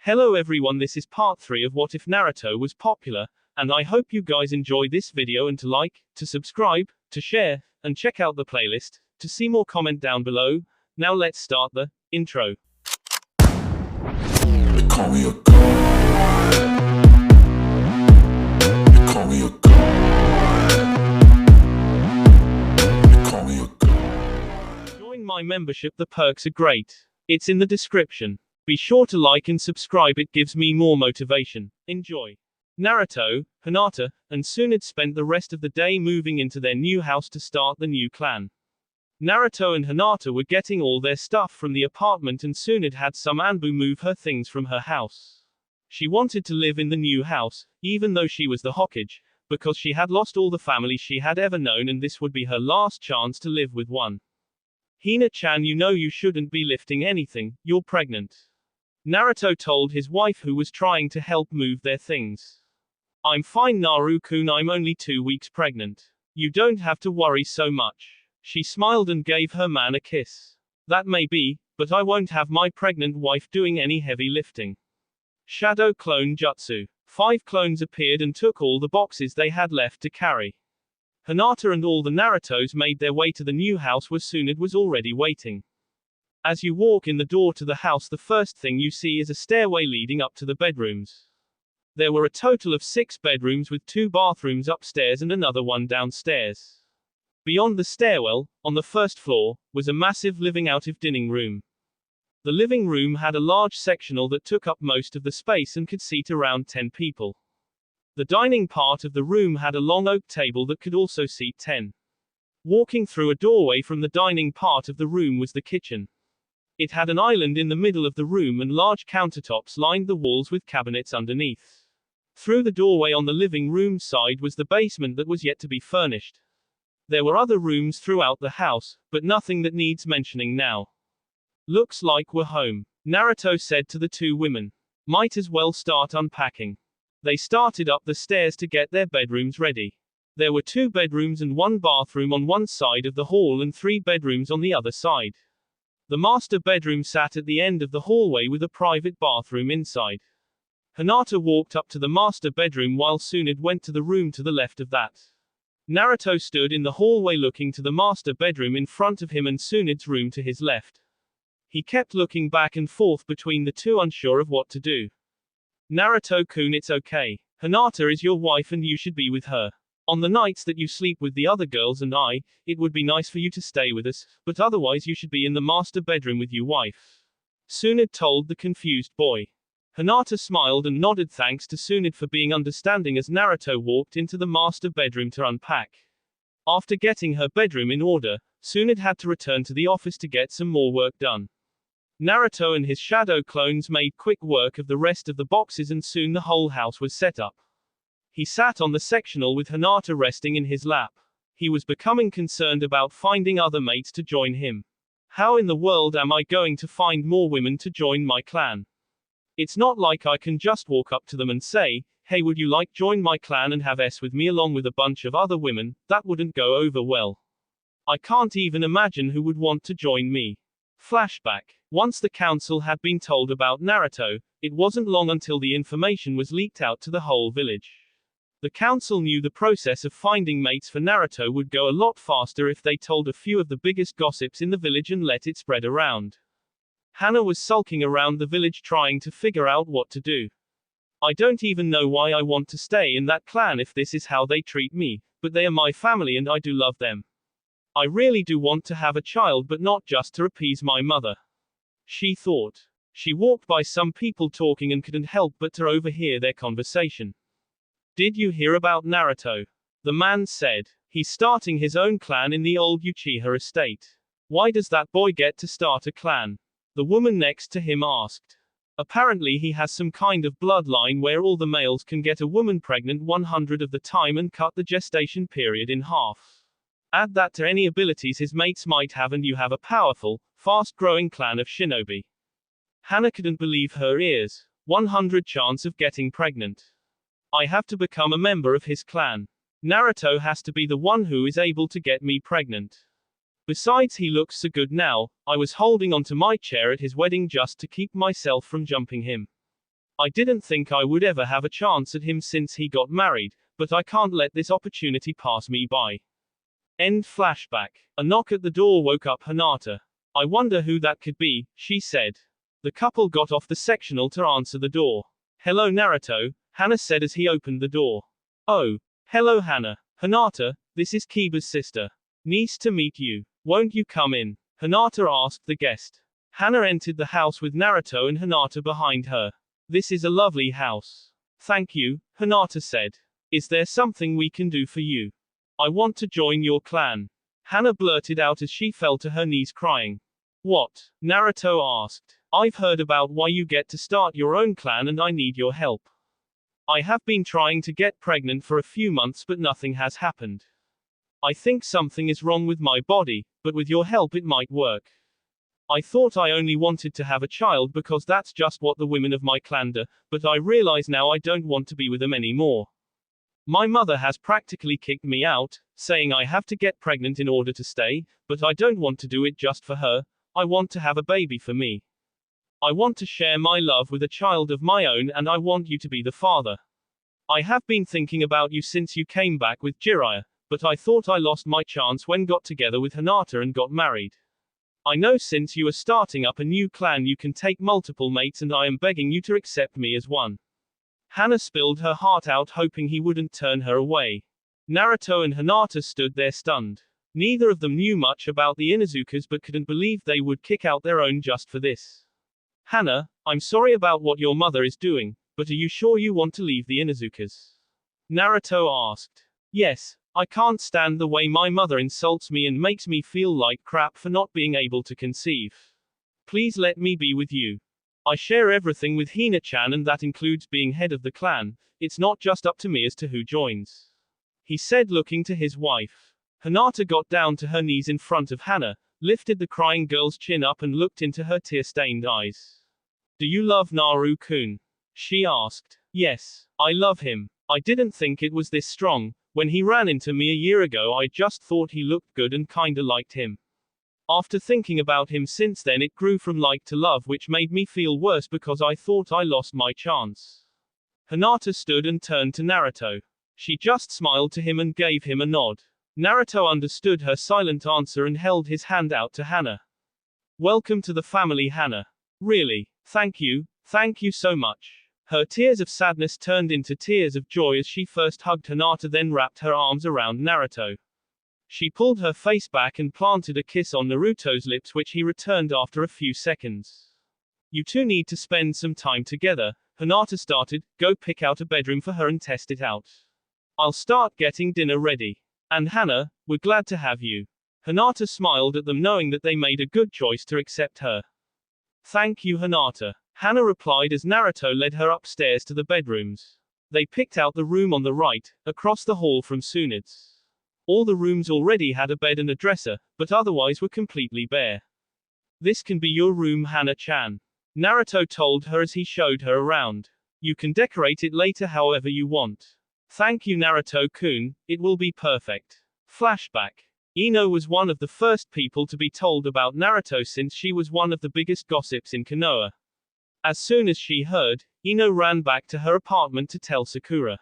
Hello everyone, this is part 3 of What If Naruto Was Popular, and I hope you guys enjoy this video and to like, to subscribe, to share, and check out the playlist. To see more, comment down below. Now let's start the intro. They call me a god. They call me a god. They call me a god. Join my membership, the perks are great. It's in the description. Be sure to like and subscribe, it gives me more motivation. Enjoy. Naruto, Hinata, and Tsunade spent the rest of the day moving into their new house to start the new clan. Naruto and Hinata were getting all their stuff from the apartment, and Tsunade had some Anbu move her things from her house. She wanted to live in the new house, even though she was the Hokage, because she had lost all the family she had ever known, and this would be her last chance to live with one. Hina-chan, you know you shouldn't be lifting anything, you're pregnant. Naruto told his wife, who was trying to help move their things. I'm fine, Naru-kun, I'm only 2 weeks pregnant. You don't have to worry so much. She smiled and gave her man a kiss. That may be, but I won't have my pregnant wife doing any heavy lifting. Shadow Clone Jutsu. 5 clones appeared and took all the boxes they had left to carry. Hinata and all the Narutos made their way to the new house where Tsunade was already waiting. As you walk in the door to the house, the first thing you see is a stairway leading up to the bedrooms. There were a total of 6 bedrooms with 2 bathrooms upstairs and another one downstairs. Beyond the stairwell, on the first floor, was a massive living-out dining room. The living room had a large sectional that took up most of the space and could seat around 10 people. The dining part of the room had a long oak table that could also seat 10. Walking through a doorway from the dining part of the room was the kitchen. It had an island in the middle of the room, and large countertops lined the walls with cabinets underneath. Through the doorway on the living room side was the basement that was yet to be furnished. There were other rooms throughout the house, but nothing that needs mentioning now. Looks like we're home, Naruto said to the 2 women. Might as well start unpacking. They started up the stairs to get their bedrooms ready. There were 2 bedrooms and 1 bathroom on one side of the hall and 3 bedrooms on the other side. The master bedroom sat at the end of the hallway with a private bathroom inside. Hinata walked up to the master bedroom while Tsunade went to the room to the left of that. Naruto stood in the hallway looking to the master bedroom in front of him and Tsunade's room to his left. He kept looking back and forth between the 2, unsure of what to do. Naruto-kun, it's okay. Hinata is your wife and you should be with her. On the nights that you sleep with the other girls and it would be nice for you to stay with us, but otherwise you should be in the master bedroom with your wife. Tsunade told the confused boy. Hinata smiled and nodded thanks to Tsunade for being understanding as Naruto walked into the master bedroom to unpack. After getting her bedroom in order, Tsunade had to return to the office to get some more work done. Naruto and his shadow clones made quick work of the rest of the boxes, and soon the whole house was set up. He sat on the sectional with Hinata resting in his lap. He was becoming concerned about finding other mates to join him. How in the world am I going to find more women to join my clan? It's not like I can just walk up to them and say, hey, would you like join my clan and have S with me along with a bunch of other women? That wouldn't go over well. I can't even imagine who would want to join me. Flashback. Once the council had been told about Naruto, it wasn't long until the information was leaked out to the whole village. The council knew the process of finding mates for Naruto would go a lot faster if they told a few of the biggest gossips in the village and let it spread around. Hana was sulking around the village trying to figure out what to do. I don't even know why I want to stay in that clan if this is how they treat me, but they are my family and I do love them. I really do want to have a child, but not just to appease my mother. She thought. She walked by some people talking and couldn't help but to overhear their conversation. Did you hear about Naruto? The man said. He's starting his own clan in the old Uchiha estate. Why does that boy get to start a clan? The woman next to him asked. Apparently he has some kind of bloodline where all the males can get a woman pregnant 100 of the time and cut the gestation period in half. Add that to any abilities his mates might have and you have a powerful, fast-growing clan of shinobi. Hana couldn't believe her ears. 100 chance of getting pregnant. I have to become a member of his clan. Naruto has to be the one who is able to get me pregnant. Besides, he looks so good now. I was holding onto my chair at his wedding just to keep myself from jumping him. I didn't think I would ever have a chance at him since he got married, but I can't let this opportunity pass me by. End flashback. A knock at the door woke up Hinata. I wonder who that could be, she said. The couple got off the sectional to answer the door. Hello Naruto, Hana said as he opened the door. Oh. Hello Hana. Hinata, this is Kiba's sister. Nice to meet you. Won't you come in? Hinata asked the guest. Hana entered the house with Naruto and Hinata behind her. This is a lovely house. Thank you, Hinata said. Is there something we can do for you? I want to join your clan. Hana blurted out as she fell to her knees crying. What? Naruto asked. I've heard about why you get to start your own clan and I need your help. I have been trying to get pregnant for a few months but nothing has happened. I think something is wrong with my body, but with your help it might work. I thought I only wanted to have a child because that's just what the women of my clan do, but I realize now I don't want to be with them anymore. My mother has practically kicked me out, saying I have to get pregnant in order to stay, but I don't want to do it just for her, I want to have a baby for me. I want to share my love with a child of my own and I want you to be the father. I have been thinking about you since you came back with Jiraiya, but I thought I lost my chance when got together with Hinata and got married. I know since you are starting up a new clan you can take multiple mates and I am begging you to accept me as one. Hana spilled her heart out hoping he wouldn't turn her away. Naruto and Hinata stood there stunned. Neither of them knew much about the Inuzukas but couldn't believe they would kick out their own just for this. Hana, I'm sorry about what your mother is doing, but are you sure you want to leave the Inuzukas? Naruto asked. Yes, I can't stand the way my mother insults me and makes me feel like crap for not being able to conceive. Please let me be with you. I share everything with Hina-chan and that includes being head of the clan, it's not just up to me as to who joins. He said looking to his wife. Hinata got down to her knees in front of Hana, lifted the crying girl's chin up and looked into her tear-stained eyes. Do you love Naru-kun? She asked. Yes, I love him. I didn't think it was this strong. When he ran into me a year ago I just thought he looked good and kinda liked him. After thinking about him since then it grew from like to love which made me feel worse because I thought I lost my chance. Hinata stood and turned to Naruto. She just smiled to him and gave him a nod. Naruto understood her silent answer and held his hand out to Hana. Welcome to the family Hana. Really. Thank you so much. Her tears of sadness turned into tears of joy as she first hugged Hinata then wrapped her arms around Naruto. She pulled her face back and planted a kiss on Naruto's lips which he returned after a few seconds. You two need to spend some time together, Hinata started, go pick out a bedroom for her and test it out. I'll start getting dinner ready. And Hana, we're glad to have you. Hinata smiled at them knowing that they made a good choice to accept her. Thank you Hinata. Hana replied as Naruto led her upstairs to the bedrooms. They picked out the room on the right, across the hall from Tsunde's. All the rooms already had a bed and a dresser, but otherwise were completely bare. This can be your room Hana-chan. Naruto told her as he showed her around. You can decorate it later however you want. Thank you Naruto-kun, it will be perfect. Flashback. Ino was one of the first people to be told about Naruto since she was one of the biggest gossips in Konoha. As soon as she heard, Ino ran back to her apartment to tell Sakura.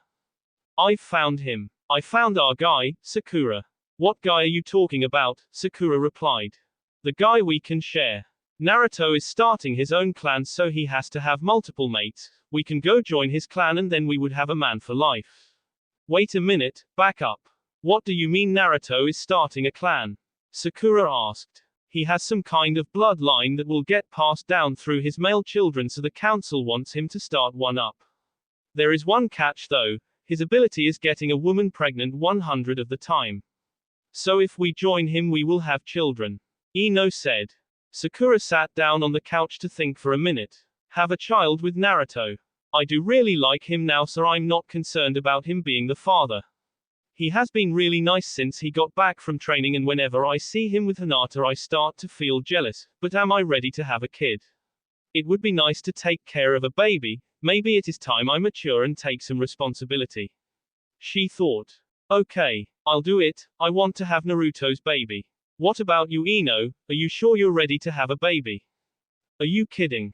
I've found him. I found our guy, Sakura. What guy are you talking about? Sakura replied. The guy we can share. Naruto is starting his own clan so he has to have multiple mates. We can go join his clan and then we would have a man for life. Wait a minute, back up. What do you mean Naruto is starting a clan? Sakura asked. He has some kind of bloodline that will get passed down through his male children so the council wants him to start one up. There is one catch though, his ability is getting a woman pregnant 100 of the time. So if we join him we will have children. Ino said. Sakura sat down on the couch to think for a minute. Have a child with Naruto. I do really like him now so I'm not concerned about him being the father. He has been really nice since he got back from training and whenever I see him with Hinata I start to feel jealous, but am I ready to have a kid? It would be nice to take care of a baby, maybe it is time I mature and take some responsibility. She thought. Okay, I'll do it, I want to have Naruto's baby. What about you Ino, are you sure you're ready to have a baby? Are you kidding?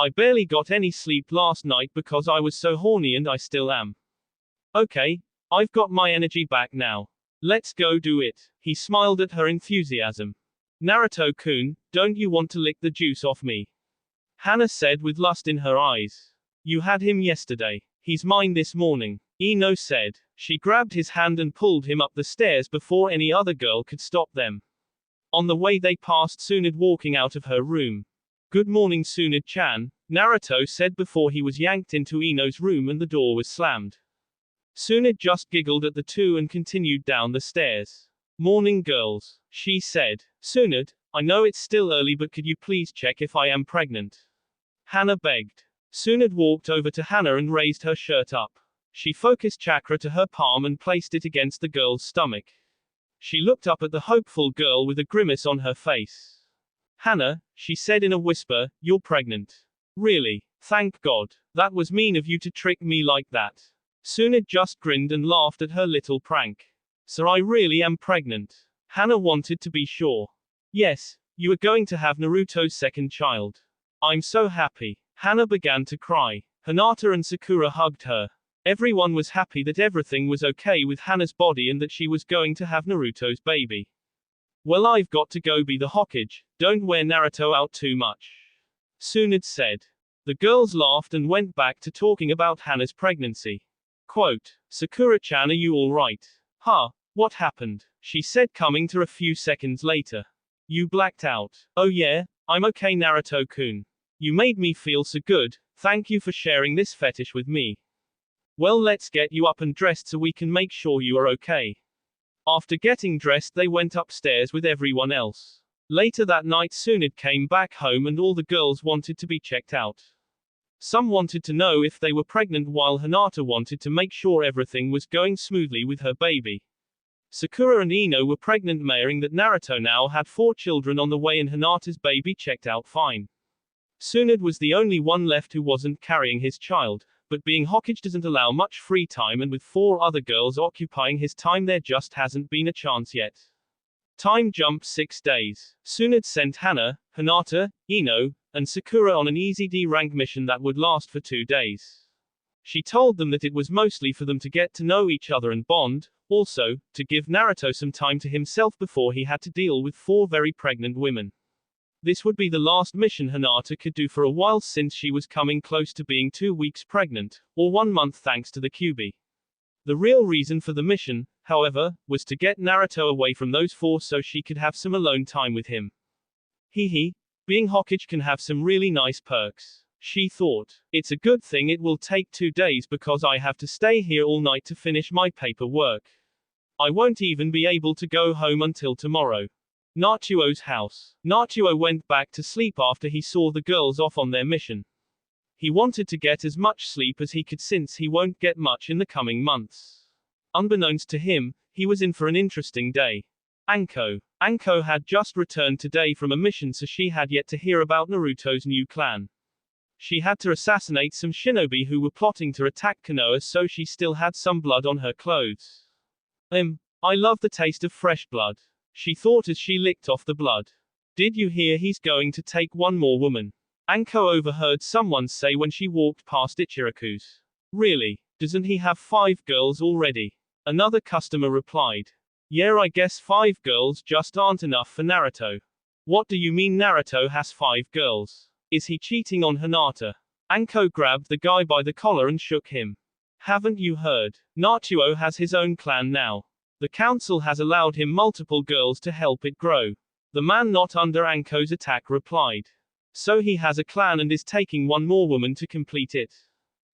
I barely got any sleep last night because I was so horny and I still am. Okay, I've got my energy back now. Let's go do it. He smiled at her enthusiasm. Naruto-kun, don't you want to lick the juice off me? Hana said with lust in her eyes. You had him yesterday. He's mine this morning, Ino said. She grabbed his hand and pulled him up the stairs before any other girl could stop them. On the way they passed Tsunade walking out of her room. Good morning Tsunade-chan, Naruto said before he was yanked into Ino's room and the door was slammed. Tsunade just giggled at the two and continued down the stairs. Morning girls, she said. Tsunade, I know it's still early but could you please check if I am pregnant? Hana begged. Tsunade walked over to Hana and raised her shirt up. She focused chakra to her palm and placed it against the girl's stomach. She looked up at the hopeful girl with a grimace on her face. Hana, she said in a whisper, you're pregnant. Really? Thank God. That was mean of you to trick me like that. Tsunade just grinned and laughed at her little prank. So I really am pregnant. Hana wanted to be sure. Yes, you are going to have Naruto's second child. I'm so happy. Hana began to cry. Hinata and Sakura hugged her. Everyone was happy that everything was okay with Hana's body and that she was going to have Naruto's baby. Well, I've got to go be the Hokage, don't wear Naruto out too much. Tsunade said. The girls laughed and went back to talking about Hana's pregnancy. Quote, Sakura-chan, are you alright? Huh, what happened? She said, coming to a few seconds later. You blacked out. Oh yeah, I'm okay Naruto-kun. You made me feel so good, thank you for sharing this fetish with me. Well, let's get you up and dressed so we can make sure you are okay. After getting dressed they went upstairs with everyone else. Later that night Tsunade came back home and all the girls wanted to be checked out. Some wanted to know if they were pregnant while Hinata wanted to make sure everything was going smoothly with her baby. Sakura and Ino were pregnant, marrying that Naruto now had 4 children on the way and Hinata's baby checked out fine. Tsunade was the only one left who wasn't carrying his child, but being Hokage doesn't allow much free time and with 4 other girls occupying his time there just hasn't been a chance yet. Time jumped 6 days. Tsunade sent Hana, Hinata, Ino, and Sakura on an easy D-rank mission that would last for 2 days. She told them that it was mostly for them to get to know each other and bond, also, to give Naruto some time to himself before he had to deal with 4 very pregnant women. This would be the last mission Hinata could do for a while since she was coming close to being 2 weeks pregnant, or 1 month thanks to the QB. The real reason for the mission, however, was to get Naruto away from those 4 so she could have some alone time with him. Hee, being Hokage can have some really nice perks, she thought. It's a good thing it will take 2 days because I have to stay here all night to finish my paperwork. I won't even be able to go home until tomorrow. Naruto's house. Naruto went back to sleep after he saw the girls off on their mission. He wanted to get as much sleep as he could since he won't get much in the coming months. Unbeknownst to him, he was in for an interesting day. Anko had just returned today from a mission, so she had yet to hear about Naruto's new clan. She had to assassinate some shinobi who were plotting to attack Konoha, so she still had some blood on her clothes. I love the taste of fresh blood, she thought as she licked off the blood. Did you hear he's going to take 1 more woman? Anko overheard someone say when she walked past Ichiraku's. Really? Doesn't he have 5 girls already? Another customer replied. Yeah, I guess 5 girls just aren't enough for Naruto. What do you mean Naruto has 5 girls? Is he cheating on Hinata? Anko grabbed the guy by the collar and shook him. Haven't you heard? Naruto has his own clan now. The council has allowed him multiple girls to help it grow. The man not under Anko's attack replied. So he has a clan and is taking 1 more woman to complete it.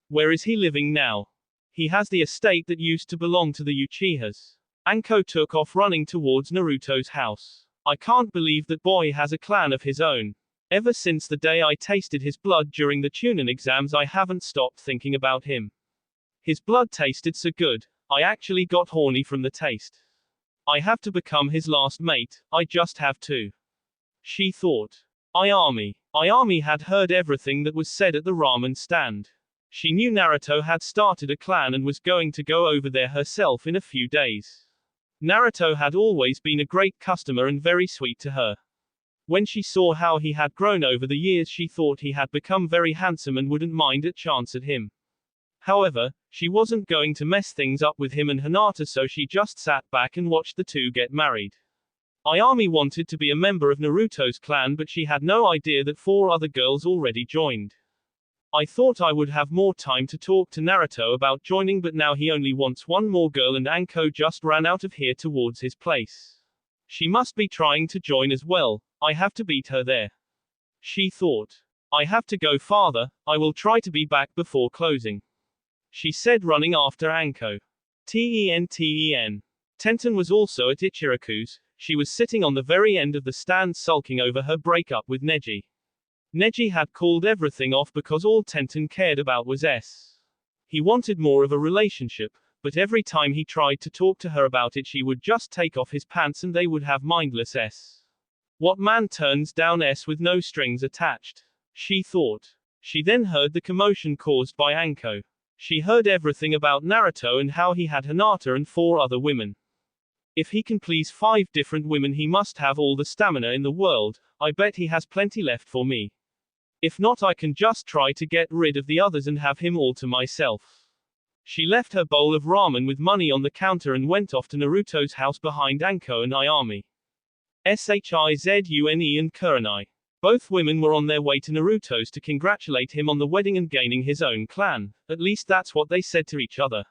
Where is he living now? He has the estate that used to belong to the Uchihas. Anko took off running towards Naruto's house. I can't believe that boy has a clan of his own. Ever since the day I tasted his blood during the Chunin exams I haven't stopped thinking about him. His blood tasted so good, I actually got horny from the taste. I have to become his last mate, I just have to. She thought. Ayami had heard everything that was said at the ramen stand. She knew Naruto had started a clan and was going to go over there herself in a few days. Naruto had always been a great customer and very sweet to her. When she saw how he had grown over the years, she thought he had become very handsome and wouldn't mind a chance at him. However, she wasn't going to mess things up with him and Hinata, so she just sat back and watched the two get married. Ayami wanted to be a member of Naruto's clan, but she had no idea that 4 other girls already joined. I thought I would have more time to talk to Naruto about joining, but now he only wants one more girl and Anko just ran out of here towards his place. She must be trying to join as well. I have to beat her there. She thought. I have to go farther, I will try to be back before closing. She said, running after Anko. Ten. Tenten was also at Ichiraku's. She was sitting on the very end of the stand sulking over her breakup with Neji. Neji had called everything off because all Tenten cared about was S. He wanted more of a relationship, but every time he tried to talk to her about it, she would just take off his pants and they would have mindless S. What man turns down S with no strings attached? She thought. She then heard the commotion caused by Anko. She heard everything about Naruto and how he had Hinata and 4 other women. If he can please 5 different women, he must have all the stamina in the world. I bet he has plenty left for me. If not, I can just try to get rid of the others and have him all to myself. She left her bowl of ramen with money on the counter and went off to Naruto's house behind Anko and Ayami. Shizune and Kurenai. Both women were on their way to Naruto's to congratulate him on the wedding and gaining his own clan. At least that's what they said to each other.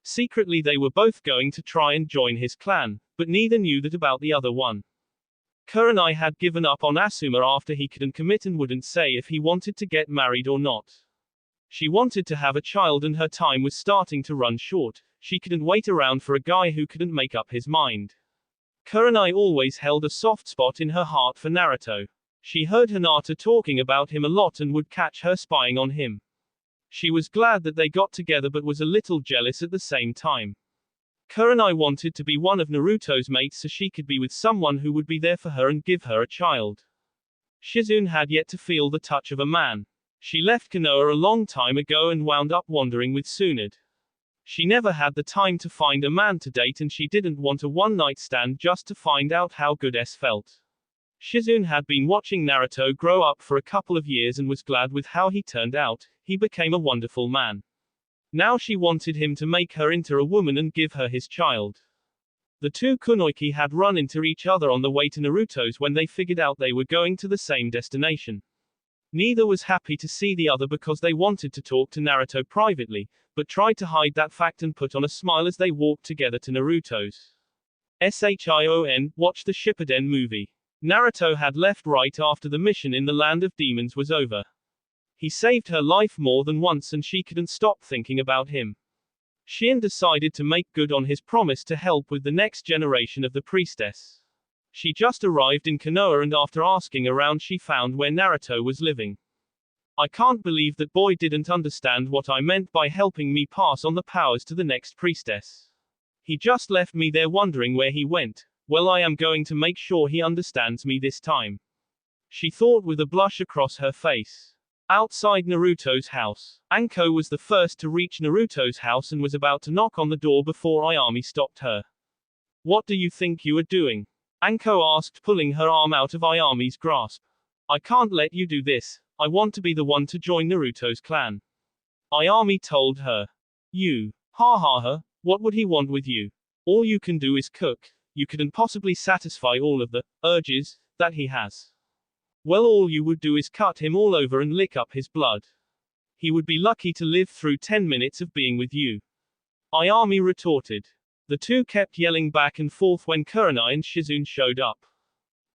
Secretly, they were both going to try and join his clan, but neither knew that about the other one. Kurenai had given up on Asuma after he couldn't commit and wouldn't say if he wanted to get married or not. She wanted to have a child and her time was starting to run short. She couldn't wait around for a guy who couldn't make up his mind. Kurenai always held a soft spot in her heart for Naruto. She heard Hinata talking about him a lot and would catch her spying on him. She was glad that they got together but was a little jealous at the same time. Kurenai wanted to be one of Naruto's mates so she could be with someone who would be there for her and give her a child. Shizune had yet to feel the touch of a man. She left Konoha a long time ago and wound up wandering with Tsunade. She never had the time to find a man to date and she didn't want a one-night stand just to find out how good S felt. Shizune had been watching Naruto grow up for a couple of years and was glad with how he turned out. He became a wonderful man. Now she wanted him to make her into a woman and give her his child. The two kunoichi had run into each other on the way to Naruto's when they figured out they were going to the same destination. Neither was happy to see the other because they wanted to talk to Naruto privately, but tried to hide that fact and put on a smile as they walked together to Naruto's. Watch the Shippuden movie. Naruto had left right after the mission in the Land of Demons was over. He saved her life more than once and she couldn't stop thinking about him. Shion decided to make good on his promise to help with the next generation of the priestess. She just arrived in Konoha and after asking around she found where Naruto was living. I can't believe that boy didn't understand what I meant by helping me pass on the powers to the next priestess. He just left me there wondering where he went. Well, I am going to make sure he understands me this time. She thought with a blush across her face. Outside Naruto's house, Anko was the first to reach Naruto's house and was about to knock on the door before Ayami stopped her. What do you think you are doing? Anko asked, pulling her arm out of Ayami's grasp. I can't let you do this. I want to be the one to join Naruto's clan. Ayami told her. You. Ha ha ha, what would he want with you? All you can do is cook. You couldn't possibly satisfy all of the urges that he has. Well, all you would do is cut him all over and lick up his blood. He would be lucky to live through 10 minutes of being with you. Ayami retorted. The two kept yelling back and forth when Kurenai and Shizune showed up.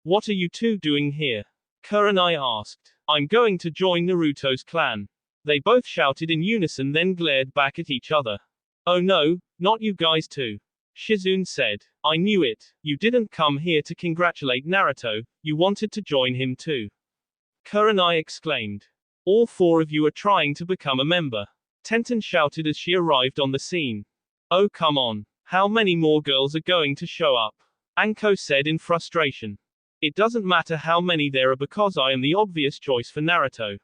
What are you two doing here? Kurenai asked. I'm going to join Naruto's clan. They both shouted in unison, then glared back at each other. Oh no, not you guys too. Shizune said. I knew it. You didn't come here to congratulate Naruto, you wanted to join him too. Kurenai exclaimed. All 4 of you are trying to become a member. Tenten shouted as she arrived on the scene. Oh come on. How many more girls are going to show up? Anko said in frustration. It doesn't matter how many there are because I am the obvious choice for Naruto.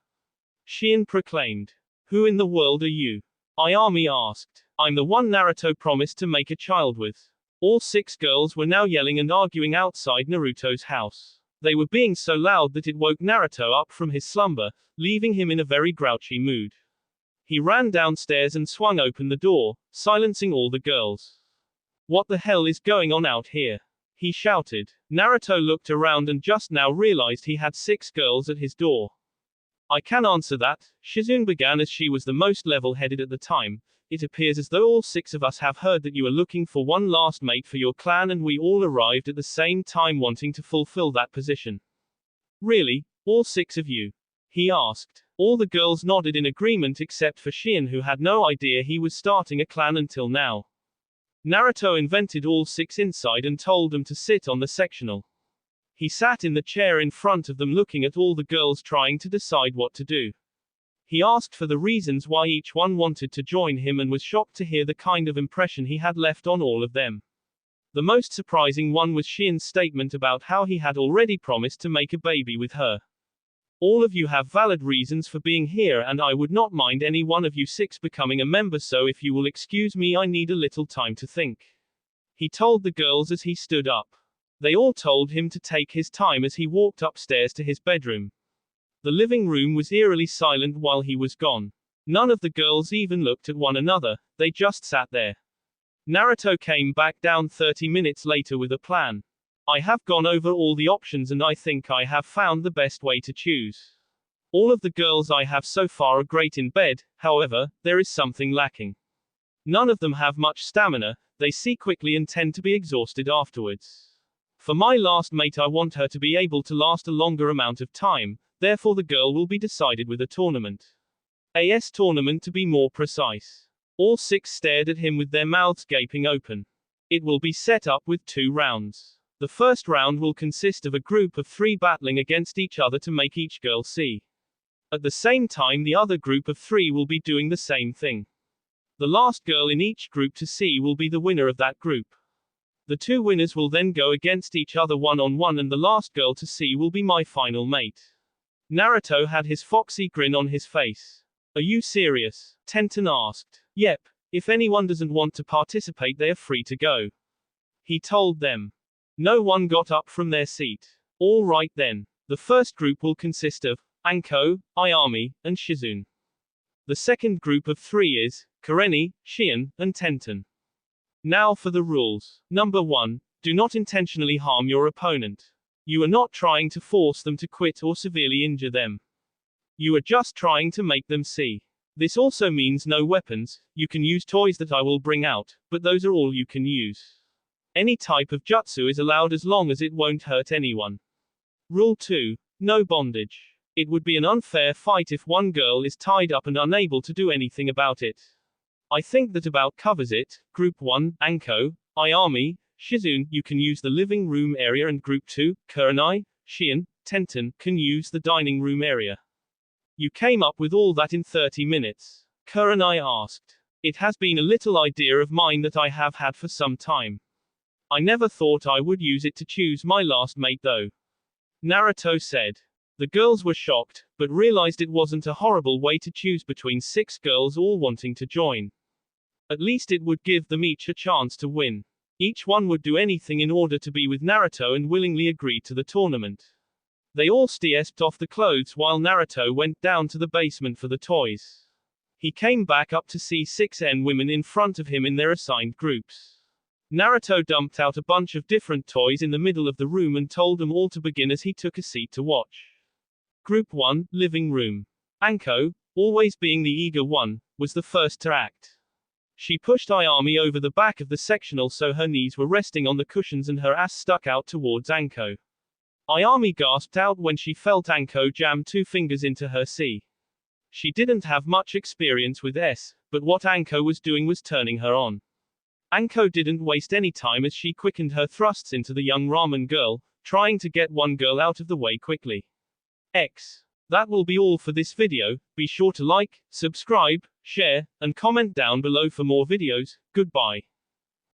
Shion proclaimed. Who in the world are you? Ayami asked. I'm the one Naruto promised to make a child with. All 6 girls were now yelling and arguing outside Naruto's house. They were being so loud that it woke Naruto up from his slumber, leaving him in a very grouchy mood. He ran downstairs and swung open the door, silencing all the girls. "What the hell is going on out here?" he shouted. Naruto looked around and just now realized he had 6 girls at his door. "I can answer that," Shizune began as she was the most level-headed at the time. "It appears as though all 6 of us have heard that you are looking for one last mate for your clan, and we all arrived at the same time wanting to fulfill that position." "Really? All 6 of you?" he asked. All the girls nodded in agreement except for Shion, who had no idea he was starting a clan until now. Naruto invited all 6 inside and told them to sit on the sectional. He sat in the chair in front of them looking at all the girls trying to decide what to do. He asked for the reasons why each one wanted to join him and was shocked to hear the kind of impression he had left on all of them. The most surprising one was Shion's statement about how he had already promised to make a baby with her. "All of you have valid reasons for being here, and I would not mind any one of you 6 becoming a member, so if you will excuse me, I need a little time to think," he told the girls as he stood up. They all told him to take his time as he walked upstairs to his bedroom. The living room was eerily silent while he was gone. None of the girls even looked at one another, they just sat there. Naruto came back down 30 minutes later with a plan. "I have gone over all the options and I think I have found the best way to choose. All of the girls I have so far are great in bed, however, there is something lacking. None of them have much stamina, they see quickly and tend to be exhausted afterwards. For my last mate, I want her to be able to last a longer amount of time, therefore the girl will be decided with a tournament. A tournament to be more precise." All 6 stared at him with their mouths gaping open. "It will be set up with 2 rounds. The first round will consist of a group of 3 battling against each other to make each girl see. At the same time, the other group of 3 will be doing the same thing. The last girl in each group to see will be the winner of that group. The 2 winners will then go against each other one-on-one, and the last girl to see will be my final mate." Naruto had his foxy grin on his face. "Are you serious?" Tenten asked. "Yep. If anyone doesn't want to participate, they are free to go," he told them. No one got up from their seat. "All right then. The first group will consist of Anko, Ayami, and Shizune. The second group of 3 is Kureni, Shion, and Tenten. Now for the rules. Number 1. Do not intentionally harm your opponent. You are not trying to force them to quit or severely injure them. You are just trying to make them see. This also means no weapons. You can use toys that I will bring out, but those are all you can use. Any type of jutsu is allowed as long as it won't hurt anyone. Rule 2. No bondage. It would be an unfair fight if one girl is tied up and unable to do anything about it. I think that about covers it. Group 1, Anko, Ayami, Shizune, you can use the living room area, and Group 2, Kurenai, Shion, Tenten, can use the dining room area. You came up with all that in 30 minutes? Kurenai asked. It has been a little idea of mine that I have had for some time. I never thought I would use it to choose my last mate though, Naruto said. The girls were shocked, but realized it wasn't a horrible way to choose between 6 girls all wanting to join. At least it would give them each a chance to win. Each one would do anything in order to be with Naruto and willingly agreed to the tournament. They all stepped off the clothes while Naruto went down to the basement for the toys. He came back up to see 6 women in front of him in their assigned groups. Naruto dumped out a bunch of different toys in the middle of the room and told them all to begin as he took a seat to watch. Group 1, Living Room. Anko, always being the eager one, was the first to act. She pushed Ayami over the back of the sectional so her knees were resting on the cushions and her ass stuck out towards Anko. Ayami gasped out when she felt Anko jam 2 fingers into her C. She didn't have much experience with S, but what Anko was doing was turning her on. Anko didn't waste any time as she quickened her thrusts into the young ramen girl, trying to get one girl out of the way quickly. That will be all for this video. Be sure to like, subscribe, share, and comment down below for more videos. Goodbye.